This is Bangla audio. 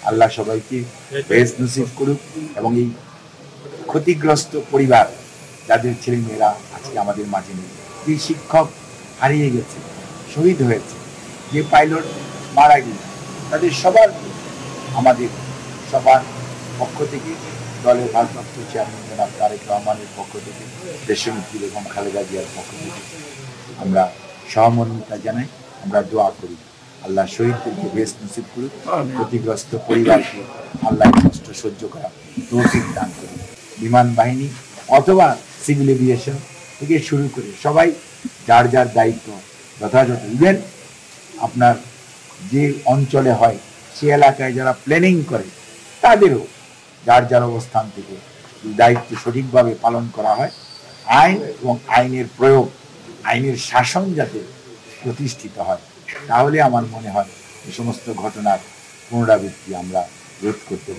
আল্লাহ সবাইকে বেহেশত নসিব করুক এবং এই ক্ষতিগ্রস্ত পরিবার যাদের ছেলে মেয়েরা আজকে আমাদের মাঝে নেই, যে শিক্ষক হারিয়ে গেছে, শহীদ হয়েছে, যে পাইলট মারা গেছে, তাদের সবার আমাদের সবার পক্ষ থেকে, দলের ভারপ্রাপ্ত চেয়ারম্যান জনাব তারেক রহমানের পক্ষ থেকে, দেশনেত্রী বেগম খালেদা জিয়ার পক্ষ থেকে আমরা সহমর্মিতা জানাই। আমরা দোয়া করি আল্লাহ শহীদদেরকে বেহেশত নসিব করুক, ক্ষতিগ্রস্ত পরিবারকে আল্লাহ কষ্ট সহ্য করা তৌফিক দান করুক। বিমান বাহিনী অথবা সিভিল এভিয়েশন থেকে শুরু করে সবাই যার যার দায়িত্ব যথাযথ, ইভেন আপনার যে অঞ্চলে হয় সে এলাকায় যারা প্ল্যানিং করে তাদেরও যার যার অবস্থান থেকে দায়িত্ব সঠিকভাবে পালন করা হয়। আইন এবং আইনের প্রয়োগ, আইনের শাসন যাতে প্রতিষ্ঠিত হয়, তাহলে আমার মনে হয় এই সমস্ত ঘটনার পুনরাবৃত্তি আমরা রোধ করতে পারি।